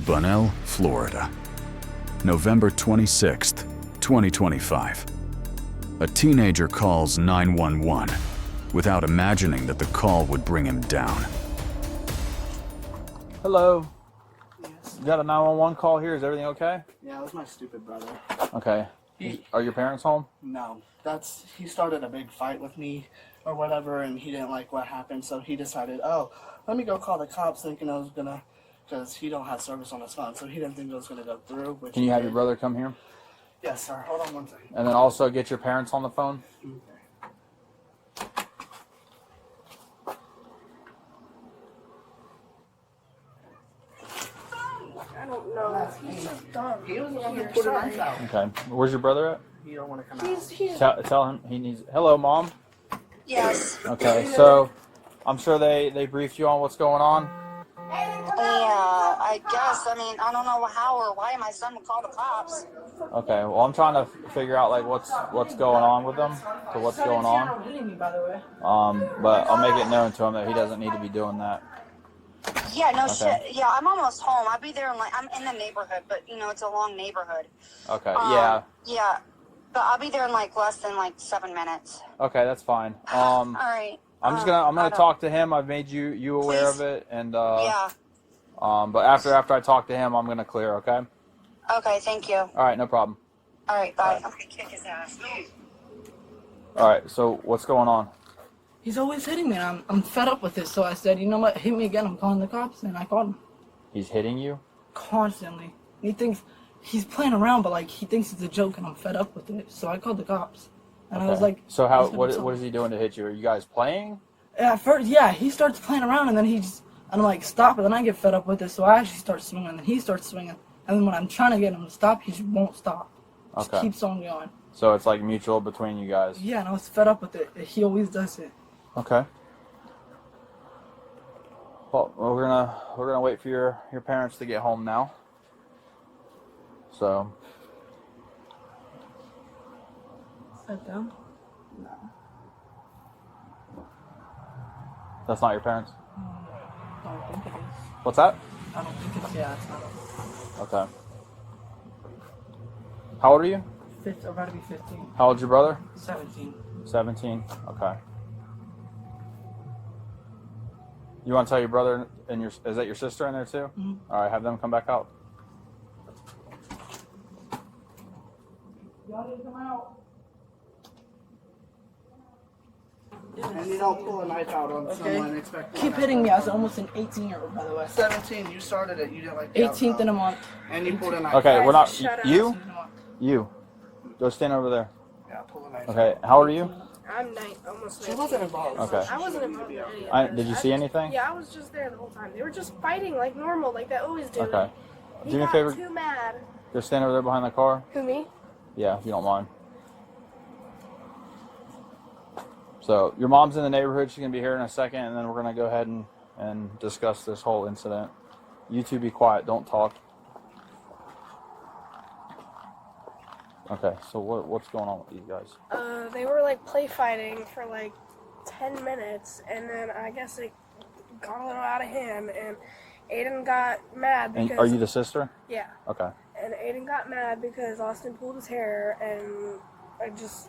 Bunnell, Florida. November 26th, 2025. A teenager calls 911 without imagining that the call would bring him down. Hello. Yes. You got a 911 call here. Is everything okay? Yeah, it was my stupid brother. Okay. Are your parents home? No, he started a big fight with me or whatever, and he didn't like what happened, so he decided, oh, let me go call the cops, thinking I was gonna, because he don't have service on his phone, so he didn't think it was gonna go through. Can you have your brother come here? Yes, sir. Hold on one second. And then also get your parents on the phone? Okay. I don't know. He's just dumb. He was the one who put a knife out. Okay. Where's your brother at? He don't want to come out. He's Tell him he needs... Hello, Mom. Yes. Okay, so I'm sure they briefed you on what's going on. Yeah, I guess. I mean, I don't know how or why my son would call the cops. Okay, well, I'm trying to figure out, like, what's going on with them, to what's going on. hitting me, by the way. But I'll make it known to him that he doesn't need to be doing that. Yeah, no Okay. shit. Yeah, I'm almost home. I'll be there in I'm in the neighborhood, but it's a long neighborhood. Okay, yeah. Yeah, but I'll be there in less than 7 minutes. Okay, that's fine. All right. I'm gonna talk to him. I've made you aware of it, and Yeah. but after I talk to him, I'm gonna clear. Okay. Okay. Thank you. All right, no problem. All right. Bye. I'm gonna kick his ass. All right. So what's going on? He's always hitting me, and I'm fed up with it. So I said, you know what? Hit me again. I'm calling the cops, and I called him He's hitting you? constantly. He thinks he's playing around, but he thinks it's a joke, and I'm fed up with it. So I called the cops, and I was like, So how? "He's gonna What tell is me." he doing to hit you? Are you guys playing? At first, yeah, he starts playing around, and then and I'm like, stop, and then I get fed up with it, so I actually start swinging, and he starts swinging, and then when I'm trying to get him to stop, he just won't stop. Just Okay. keeps on going. So it's like mutual between you guys. Yeah, and I was fed up with it. He always does it. Okay. Well, we're gonna wait for your parents to get home now. So. Sit down. No. That's not your parents? I don't think it is. What's that? I don't think it's, it's not. Okay. How old are you? About to be 15. How old's your brother? 17. 17. Okay. You want to tell your brother and is that your sister in there too? Mm-hmm. All right, have them come back out. Y'all need to come out. And you don't pull a knife out on someone Okay. expecting. Keep hitting me. I was almost an 18-year-old, by the way. 17. You started it. You didn't like. the 18th outcome. in a month. And you pulled a knife. Okay, out. we're not. Shut up. You? 18th in a month. You. Go stand over there. Yeah, pull a knife. Okay, how old are you? I'm almost She 19. wasn't involved. Okay. I wasn't involved in any of this. Did you see anything? Yeah, I was just there the whole time. They were just fighting like normal, like they always do. Okay. He Do me a got favor. too mad. Go stand over there behind the car. Who, me? Yeah, if you don't mind. So your mom's in the neighborhood. She's gonna be here in a second, and then we're gonna go ahead and discuss this whole incident. You two be quiet. Don't talk. Okay. So what's going on with these guys? They were like play fighting for like 10 minutes, and then I guess it got a little out of hand, and Aiden got mad because. And are you the sister? Yeah. Okay. And Aiden got mad because Austin pulled his hair, and it just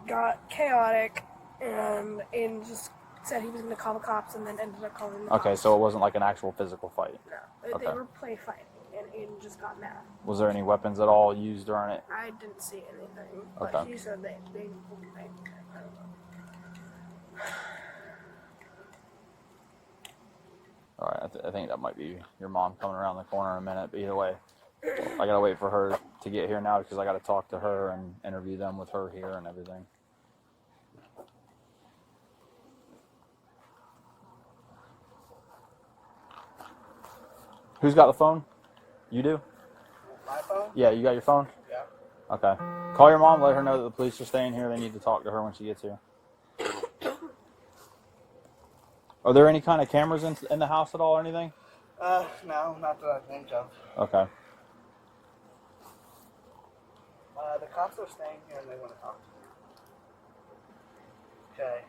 got chaotic, and Aiden just said he was going to call the cops, and then ended up calling the cops. Okay, so it wasn't like an actual physical fight. No, they Okay. were play fighting, and Aiden just got mad. Was there any weapons at all used during it? I didn't see anything, but Okay. he said they I don't know. All right, I think that might be your mom coming around the corner in a minute. But either way, I gotta wait for her to get here now because I gotta talk to her and interview them with her here and everything. Who's got the phone? You do? My phone? Yeah, you got your phone? Yeah. Okay. Call your mom, let her know that the police are staying here. They need to talk to her when she gets here. Are there any kind of cameras in the house at all or anything? No, not that I think of. Okay. The cops are staying here and they want to talk to me. Okay.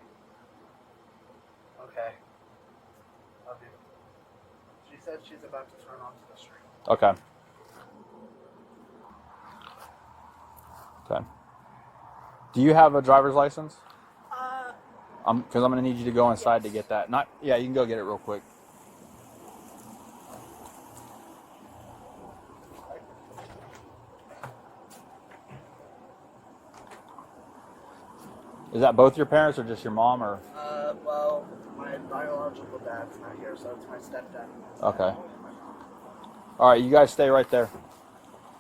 Okay. Love you. She said she's about to turn onto the street. Okay. Okay. Do you have a driver's license? Because I'm gonna need you to go inside to get that. Yeah, you can go get it real quick. Is that both your parents or just your mom or? Well, my biological dad's not here, so it's my stepdad. Okay. All right, you guys stay right there.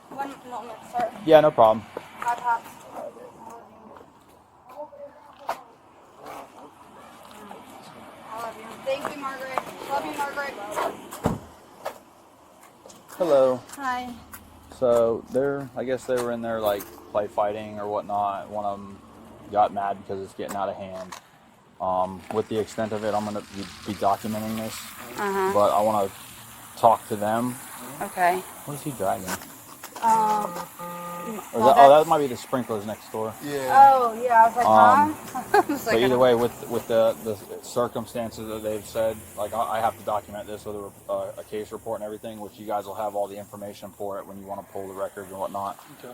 1 moment, sir. Yeah, no problem. Hi, Pops. I love you. Thank you, Margaret. Love you, Margaret. Hello. Hi. So I guess they were in there like play fighting or whatnot. One of them got mad because it's getting out of hand. With the extent of it, I'm gonna be documenting this, but I want to talk to them. Okay. What is he dragging? Well, that might be the sprinklers next door. Yeah. Oh, yeah. I was like, huh? I was But either way, with the circumstances that they've said, like I have to document this with a case report and everything, which you guys will have all the information for it when you want to pull the records and whatnot. Okay.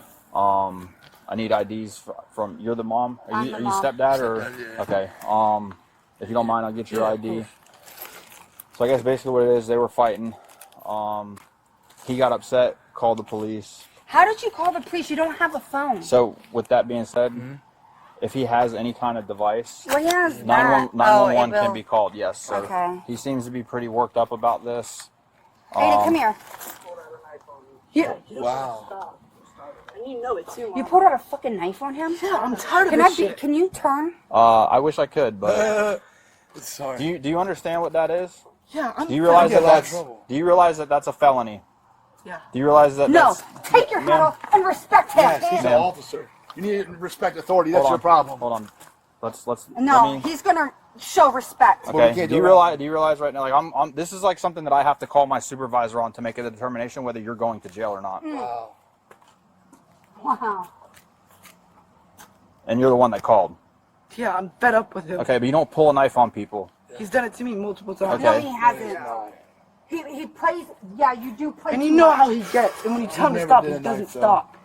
I need IDs from. You're the mom. Are I'm you the mom. stepdad or? Stepdad, yeah. Okay. If you don't mind, I'll get your Yeah, ID. So I guess basically what it is, they were fighting. He got upset, called the police. How did you call the police? You don't have a phone. So with that being said, if he has any kind of device, Well, he has that. 911 Oh, can be called. Yes. So Okay. he seems to be pretty worked up about this. Aiden, come here. Wow. And you know it too. You pulled out a fucking knife on him? Yeah, I'm tired of Can this I shit. Can you turn? I wish I could, but Sorry. do you understand what that is? Yeah, I'm Do you realize get that a lot of that's trouble. Do you realize that that's a felony? Yeah. Do you realize that? No. That's, Take your hat Ma'am. off and respect him. Yes, he's an Ma'am. officer. You need to respect authority. That's Hold your on. problem. Hold on. Let's. No, let me, he's gonna show respect. Well, we okay. can't Do you do it. realize? Do you realize right now? Like I'm. This is like something that I have to call my supervisor on to make a determination whether you're going to jail or not. Wow. Wow. And you're the one that called. Yeah, I'm fed up with him. Okay, but you don't pull a knife on people. He's done it to me multiple times. No, Okay. he hasn't. He plays. Yeah, you do play. And too you know much. how he gets. And when you tell him to never stop, did he a doesn't knife, though. stop.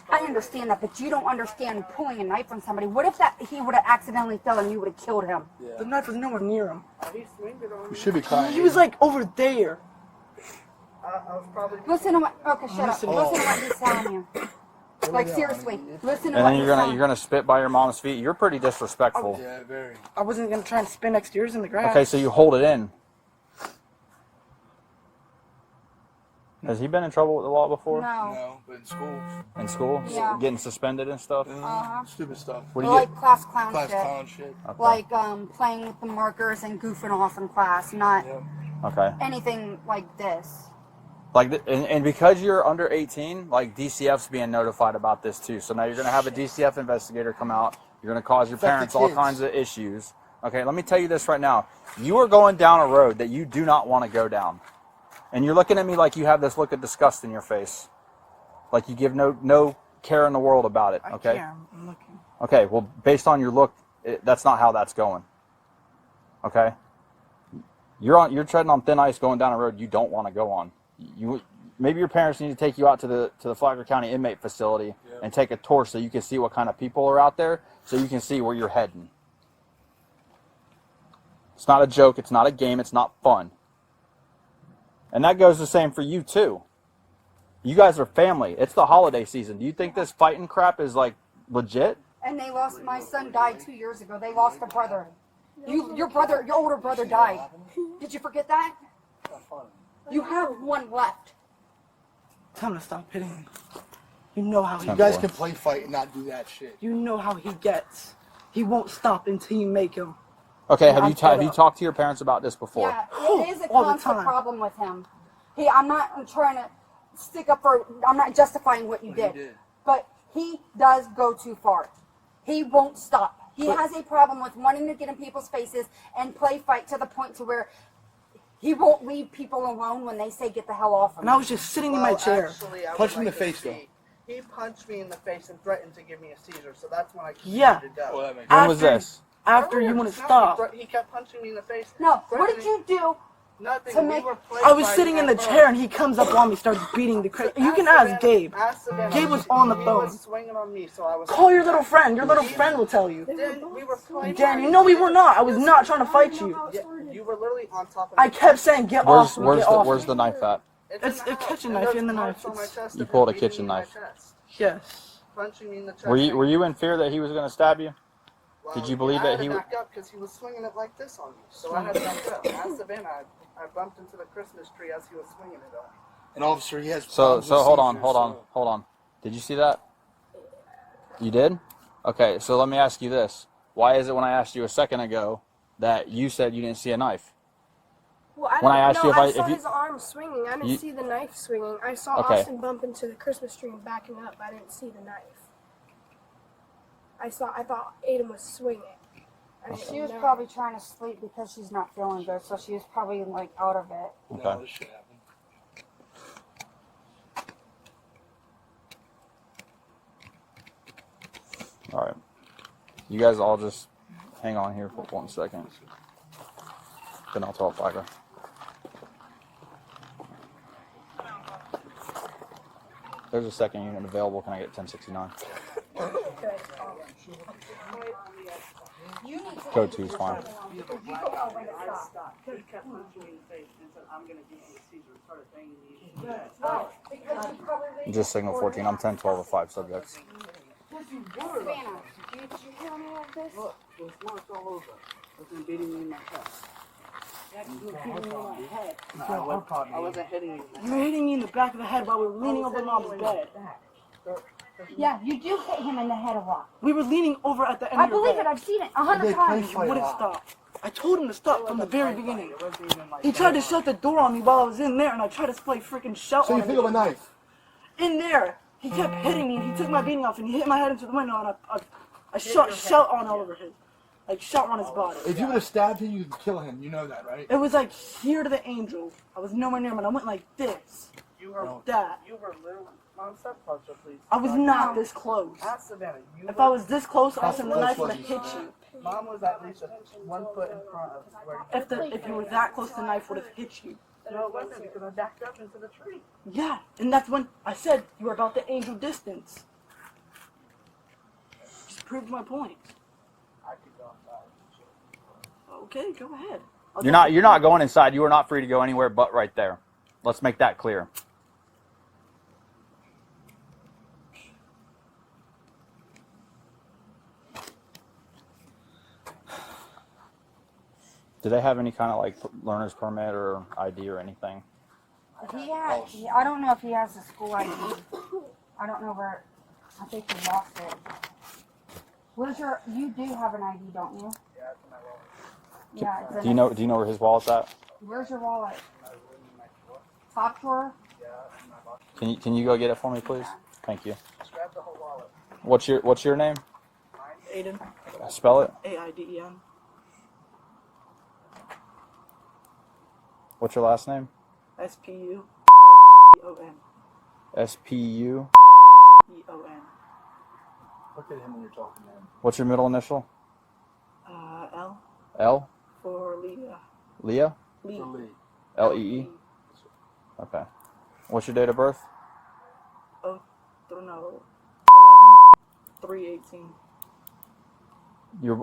I understand that, but you don't understand pulling a knife on somebody. What if that he would have accidentally fell and you would have killed him? The knife was nowhere near him. You should be crying. He was like over there. I was probably. Listen to what. Okay, shut up. Listen. Listen to what he's telling you. Like seriously, listen to And what then he's you're telling gonna spit by your mom's feet. You're pretty disrespectful. Yeah, very. I wasn't gonna try and spin next year's in the grass. Okay, so you hold it in. Has he been in trouble with the law before? No. No, but in school. In school? Yeah. Getting suspended and stuff? Stupid stuff. What do you Like class clown Class shit. clown shit. Okay. Like playing with the markers and goofing off in class, not Okay. anything like this. Like, and because you're under 18, like DCF's being notified about this too. So now you're gonna have a DCF investigator come out. You're gonna cause your Affect the parents all kids. kinds of issues. Okay, let me tell you this right now. You are going down a road that you do not want to go down. And you're looking at me like you have this look of disgust in your face. Like you give no care in the world about it, okay? Yeah, I'm looking. Okay, well, based on your look, that's not how that's going. Okay? You're treading on thin ice going down a road you don't want to go on. Maybe your parents need to take you out to the Flagler County inmate facility and take a tour so you can see what kind of people are out there, so you can see where you're heading. It's not a joke, it's not a game, it's not fun. And that goes the same for you too. You guys are family. It's the holiday season. Do you think this fighting crap is like legit? And they lost. My son died 2 years ago. They lost a brother. Your older brother died. Did you forget that? You have one left. Tell him to stop hitting me. You know how he You guys can play fight and not do that shit. You know how he gets. He won't stop until you make him. Okay, have I'm you fed up. talked to your parents about this before? Yeah, it is a All the constant time. problem with him. I'm not trying to stick up for. I'm not justifying what you did, but he does go too far. He won't stop. He has a problem with wanting to get in people's faces and play fight to the point to where he won't leave people alone when they say get the hell off him. And I was just sitting in my chair. Punch Punch him in him the in the face, face, though. He punched me in the face and threatened to give me a seizure, so that's when I Yeah. to go. When was this? After you want to stop. He kept punching me in the face. No, what did you do Nothing. To We make- were play I was fighting sitting in the at chair first. and he comes up on me, starts beating the crap. You can ask Gabe. Savannah. Gabe was on the He phone. was swinging on me, so I was. Call your little friend. Your little friend will tell you. Then we were playing. Dan, no, we were not. I was not trying to fight you. Yeah, you were literally on top of. I kept saying, get off me, get off Where's me. the knife at? It's a kitchen And knife there's in the marks knife. on my chest You of pulled him a kitchen beating me in my knife. chest, Yes. punching me in the chest. Were you in fear that he was going to stab you? Well, Did you believe I that had he to would? back up because he was swinging it like this on me, so I had to back up. At Savannah, I bumped into the Christmas tree as he was swinging it on me. And officer, he has. So problems with hold on, seizures, hold on. Did you see that? You did? Okay, so let me ask you this. Why is it when I asked you a second ago that you said you didn't see a knife? Well, I When I don't asked know. you if I I- saw if you- his arm swinging. I didn't You- see the knife swinging. I saw Okay. Austin bump into the Christmas tree and backing up. I didn't see the knife. I thought Aiden was swinging. I didn't She was know. probably trying to sleep because she's not feeling good, so she was probably like out of it. No, Okay. this shit happened. All right. You guys all just hang on here for 1 second. Then I'll tell Flagler. There's a second unit available. Can I get 1069? Code 2 is fine. He kept punching me in the face and said, "I'm gonna give you a seizure." And started banging me. Just signal 14. I'm 1012 of 5 subjects. Savannah, did you hear any of this? Look, there's marks all over. There's him beating me in my chest. No, I wasn't hitting you. You were hitting me in the back of the head while we were leaning over Mom's bed. Yeah, you do hit him in the head a lot. We were leaning over at the end I of your believe bed. it. I've seen it 100 times. He wouldn't stop. I told him to stop from the very beginning. It wasn't even like He tried to shut the door on me while I was in there, and I tried to play freaking shout So on you him. pick up a knife. In there, he kept hitting me, and he took my beating off, and he hit my head into the window, and I shot shout on all over his, like shout on his body. If you would have stabbed him, you'd kill him. You know that, right? It was like here to the angel. I was nowhere near him, and I went like this, you were that. you were literally. Mom, step closer, please. I was not this close. At Savannah, you If were, I was this close, Austin, the close knife would was have he? hit you. Mom was at least 1 foot in front of where. If you were that close, the knife would have hit you. No, it wasn't because I backed up into the tree. Yeah, and that's when I said you were about the angel distance. Just proved my point. I could go outside. Okay, go ahead. You're not going inside. You are not free to go anywhere but right there. Let's make that clear. Do they have any kind of like learner's permit or ID or anything? I don't know if he has a school ID. I don't know where. I think he lost it. Where's your? You do have an ID, don't you? Yeah, that's my wallet. Yeah. It's in Do you know? Do you know where his wallet's at? Where's your wallet? Top drawer. Can you go get it for me, please? Thank you. Just grab the whole wallet. What's your name? Aiden, Spell it. AIDEN. What's your last name? SPUGEON. SPU. GEON. Look at him when you're talking to him. What's your middle initial? L L. for Leah. Leah. Lee. For Lee. LEE. Okay. What's your date of birth? Oh, don't know. 11/3/18.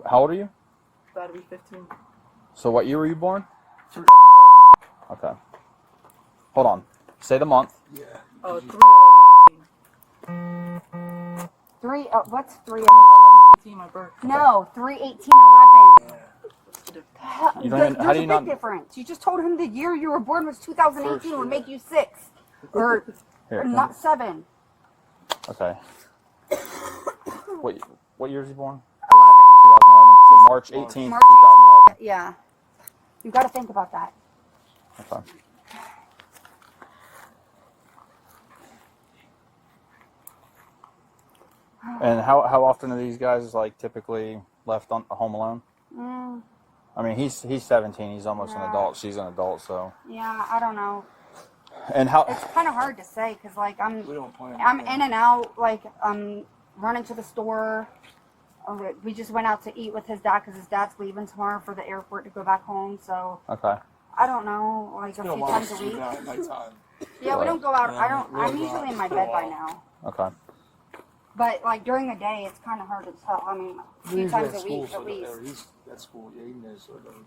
How old are you? About to be 15. So what year were you born? 2011. Okay. Hold on. Say the month. Yeah. Oh, 3/11/18. What's 3? 3/11/18, my birthday. No, 3/18/11. You don't even- how do There's you a not- big difference. You just told him the year you were born was 2018 would make you 6. Or Here. not 7. Okay. What year is he born? 11. 2011. So March 18th, March 2011. Yeah. You got to think about that. Okay. And how often are these guys like typically left on home alone? I mean, he's 17. He's almost an adult. She's an adult, so. Yeah, I don't know. And how? It's kind of hard to say because, like, We don't plan. I'm in and out. Like, running to the store. We just went out to eat with his dad because his dad's leaving tomorrow for the airport to go back home. So Okay. I don't know, like It's a been a few while times since a we've week. been out at nighttime. Yeah, we don't go out. Yeah, I'm usually in my bed by now. Okay. But like during the day, it's kind of hard to tell. I mean, a few He's times at a school, week so at least. or he's at school. Yeah, he knows. So it doesn't.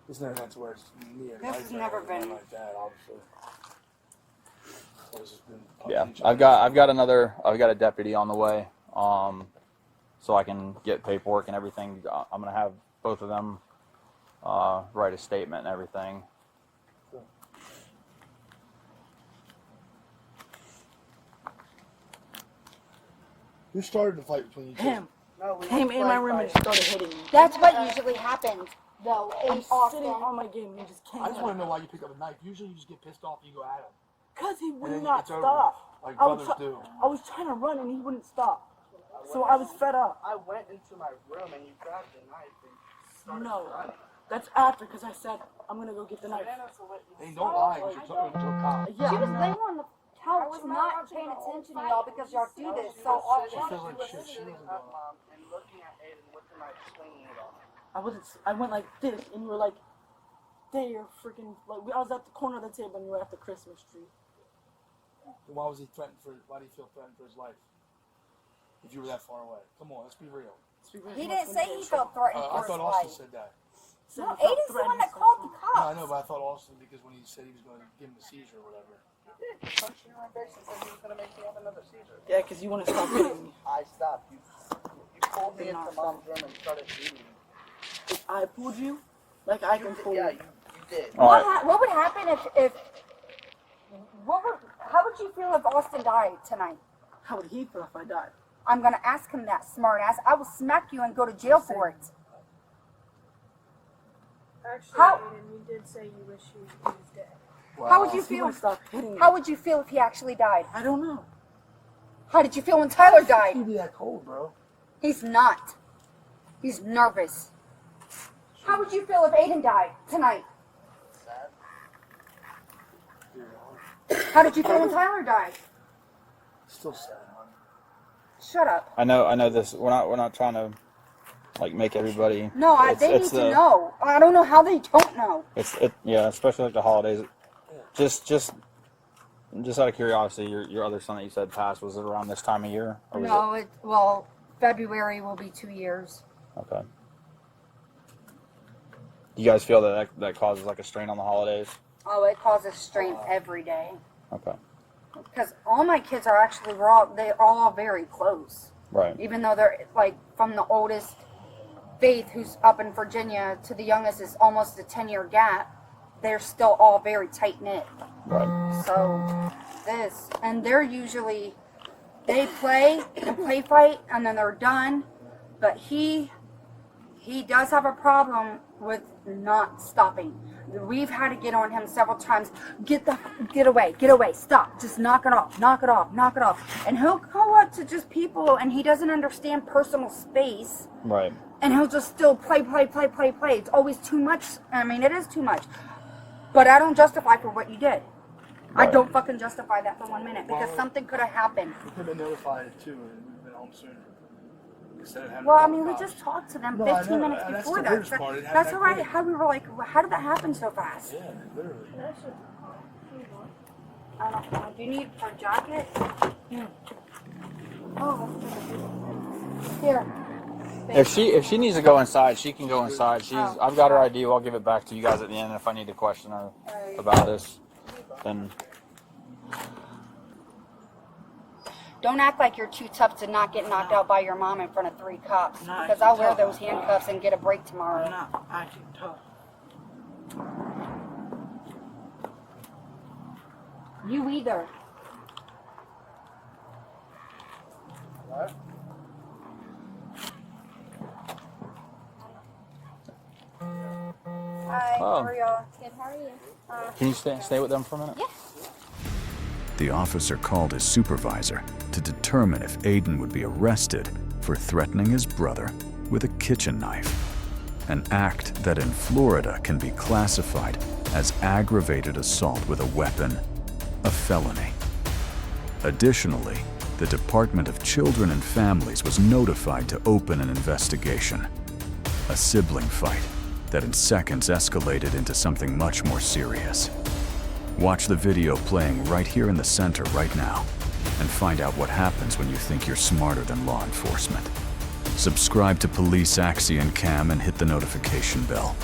It's never had to where it's near. This has never been- like that, obviously. So it's just been Yeah, PUBG I've got a deputy on the way, so I can get paperwork and everything. I'm gonna have both of them write a statement and everything. Who started the fight between you two? Him No, we came didn't in my play room and fight. started hitting me. That's what usually happens, though. I'm In sitting Austin, on my game and he just came I just in. want to know why you picked up a knife. Usually you just get pissed off and you go at him. Because he And would then not it's over. stop. Like I was, brothers do. I was trying to run and he wouldn't stop. So I was fed up. I went into my room and you grabbed the knife and started No, running. that's after because I said, I'm going to go get the knife. Hey, don't lie because you're talking to a cop. Yeah, she was I know. laying on the couch, not paying attention to y'all because y'all do this so She often. feels like shit. She Sitting doesn't up, know. Mom, and looking at Aiden with the knife, swinging it on him. I went like this and you were like, there, freaking, like, I was at the corner of the table and you were at the Christmas tree. Why was he threatened for? Why did he feel threatened for his life? If you were that far away, come on, let's be real. He didn't say he felt threatened I for his thought Austin life. said that. No, Aiden's the one that called the No, I cops. know, but I thought Austin because when he said he was going to give him a seizure or whatever. He punched me in my face and said he was going to make me have another seizure. Yeah, because you wouldn't stop hitting me. I stopped. You pulled me Did into not Mom's room and started beating me. If I pulled you, like I can pull Yeah, you. you did. All right. What would happen how would you feel if Austin died tonight? How would he feel if I died? I'm gonna ask him that, smart ass. I will smack you and go to jail for it. Actually, How- Aiden, you did say you wish he was dead. How would you He feel? wouldn't stop hitting me. How would you feel if he actually died? I don't know. How did you feel when Tyler died? You'd be that cold, bro. He's not. He's nervous. How would you feel if Aiden died tonight? How did you feel when Tyler died? Still sad, man. Shut up. I know this. We're not trying to like make everybody. No, they need to know. I don't know how they don't know. Yeah, especially like the holidays. Just out of curiosity, your other son that you said passed, was it around this time of year? Or was No, February will be 2 years. Okay. Do you guys feel that causes like a strain on the holidays? Oh, it causes strain every day. Okay. Because all my kids are actually they're all very close. Right. Even though they're like from the oldest, Faith, who's up in Virginia, to the youngest is almost a 10-year gap. They're still all very tight knit. Right. So they're usually, they play and play fight and then they're done. But he does have a problem with not stopping. We've had to get on him several times. Get away, stop, just knock it off. And he'll go up to just people and he doesn't understand personal space. Right. And he'll just still play. It's always too much. I mean, it is too much. But I don't justify for what you did. I Right. don't fucking justify that for 1 minute because something could have happened. We could have been notified too, and we've been home sooner. Instead of having Well, to I call mean, we cops. just talked to them No, I 15 know, minutes and that's before the that. weirdest part, it happened That's that all right. quick. How we were like, how did that happen so fast? Yeah, literally. I don't know. Do you need a jacket? Oh, here. If she needs to go inside, she can go inside. Oh. I've got her ID. I'll give it back to you guys at the end. If I need to question her about this, then Don't act like you're too tough to not get knocked out by your mom in front of 3 cops. Not Because I'll wear tough. those handcuffs and get a break tomorrow. I'm not acting tough. You either. What? Hi, Oh. how are y'all? Good, how are you? can you stay with them for a minute? Yeah. The officer called his supervisor to determine if Aiden would be arrested for threatening his brother with a kitchen knife, an act that in Florida can be classified as aggravated assault with a weapon, a felony. Additionally, the Department of Children and Families was notified to open an investigation. A sibling fight that in seconds escalated into something much more serious. Watch the video playing right here in the center right now and find out what happens when you think you're smarter than law enforcement. Subscribe to Police Axie and Cam and hit the notification bell.